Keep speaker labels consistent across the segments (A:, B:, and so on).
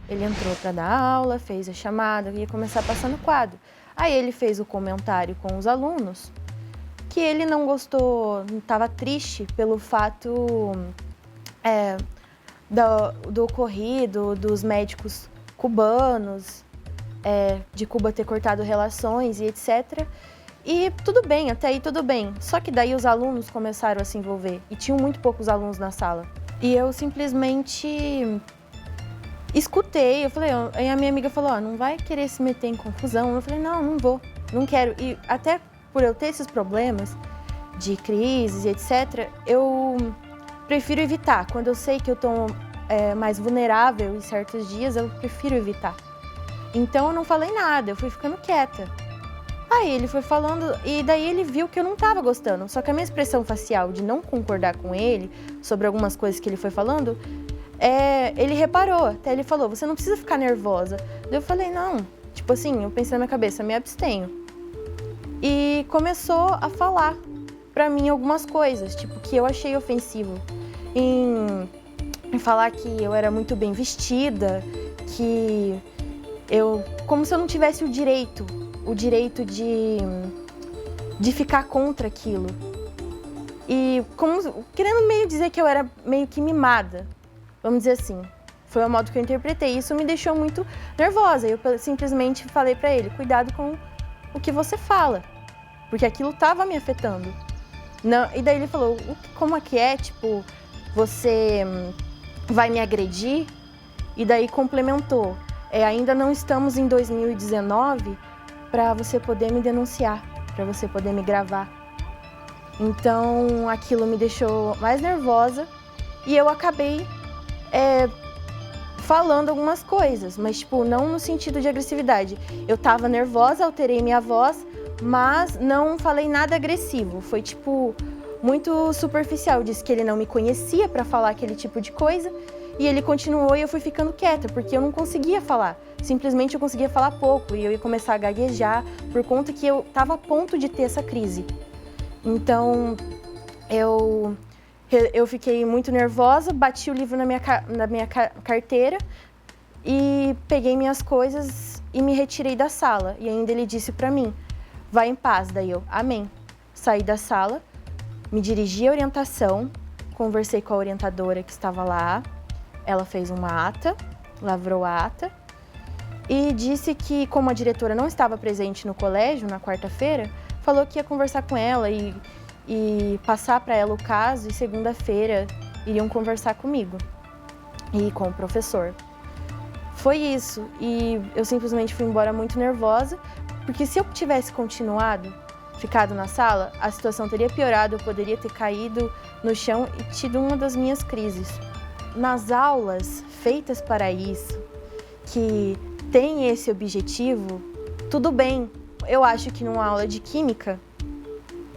A: Ele entrou para dar aula, fez a chamada, ia começar a passar no quadro. Aí ele fez o comentário com os alunos que ele não gostou, estava triste pelo fato do ocorrido, dos médicos cubanos, de Cuba ter cortado relações e etc. E tudo bem, até aí tudo bem. Só que daí os alunos começaram a se envolver e tinham muito poucos alunos na sala. E eu simplesmente escutei, eu falei, aí a minha amiga falou, não vai querer se meter em confusão. Eu falei, não vou, não quero. E até por eu ter esses problemas de crises e etc., eu prefiro evitar. Quando eu sei que eu tô mais vulnerável em certos dias, eu prefiro evitar. Então eu não falei nada, eu fui ficando quieta. Aí ele foi falando, e daí ele viu que eu não tava gostando. Só que a minha expressão facial de não concordar com ele sobre algumas coisas que ele foi falando, ele reparou, até ele falou, você não precisa ficar nervosa. Daí eu falei, não, tipo assim, eu pensei na minha cabeça, me abstenho. E começou a falar pra mim algumas coisas, tipo, que eu achei ofensivo. Em falar que eu era muito bem vestida, que como se eu não tivesse o direito de ficar contra aquilo. E querendo meio dizer que eu era meio que mimada, vamos dizer assim. Foi o modo que eu interpretei. Isso me deixou muito nervosa. Eu simplesmente falei pra ele, cuidado com o que você fala, porque aquilo tava me afetando. Não, e daí ele falou, como é que é, tipo, você vai me agredir? E daí complementou, ainda não estamos em 2019 para você poder me denunciar, para você poder me gravar. Então aquilo me deixou mais nervosa e eu acabei falando algumas coisas, mas tipo, não no sentido de agressividade. Eu tava nervosa, alterei minha voz, mas não falei nada agressivo. Foi tipo muito superficial. Disse que ele não me conhecia para falar aquele tipo de coisa e ele continuou e eu fui ficando quieta porque eu não conseguia falar. Simplesmente eu conseguia falar pouco e eu ia começar a gaguejar por conta que eu estava a ponto de ter essa crise. Então eu fiquei muito nervosa, bati o livro na minha carteira e peguei minhas coisas e me retirei da sala. E ainda ele disse para mim, vai em paz. Daí eu, amém. Saí da sala, me dirigi à orientação, conversei com a orientadora que estava lá. Ela fez uma ata, lavrou a ata e disse que, como a diretora não estava presente no colégio na quarta-feira, falou que ia conversar com ela e passar para ela o caso e segunda-feira iriam conversar comigo e com o professor. Foi isso e eu simplesmente fui embora muito nervosa, porque se eu tivesse ficado na sala, a situação teria piorado, eu poderia ter caído no chão e tido uma das minhas crises. Nas aulas feitas para isso, que tem esse objetivo, tudo bem. Eu acho que numa aula de química,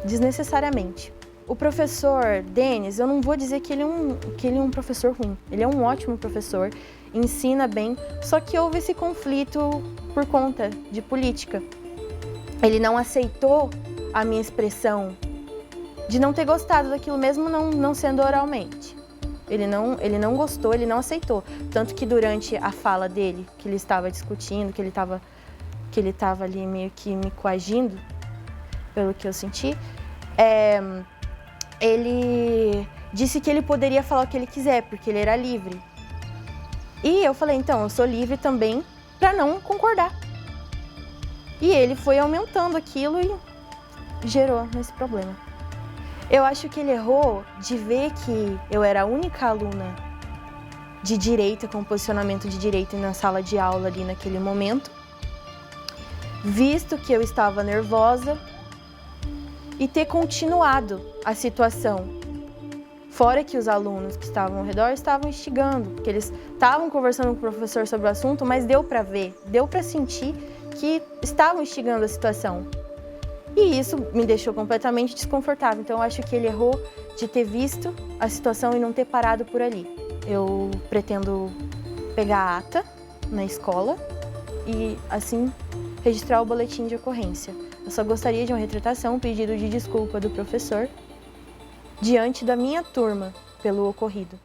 A: desnecessariamente. O professor Denis, eu não vou dizer que ele é um professor ruim. Ele é um ótimo professor, ensina bem, só que houve esse conflito por conta de política. Ele não aceitou a minha expressão de não ter gostado daquilo mesmo não sendo oralmente. Ele não gostou, ele não aceitou. Tanto que durante a fala dele, que ele estava discutindo, que ele estava ali meio que me coagindo, pelo que eu senti, ele disse que ele poderia falar o que ele quiser, porque ele era livre. E eu falei, então, eu sou livre também para não concordar. E ele foi aumentando aquilo e gerou nesse problema. Eu acho que ele errou de ver que eu era a única aluna de direita, com posicionamento de direita na sala de aula ali naquele momento, visto que eu estava nervosa e ter continuado a situação. Fora que os alunos que estavam ao redor estavam instigando, porque eles estavam conversando com o professor sobre o assunto, mas deu para ver, deu para sentir que estavam instigando a situação. E isso me deixou completamente desconfortável. Então eu acho que ele errou de ter visto a situação e não ter parado por ali. Eu pretendo pegar a ata na escola e assim registrar o boletim de ocorrência. Eu só gostaria de uma retratação, um pedido de desculpa do professor diante da minha turma pelo ocorrido.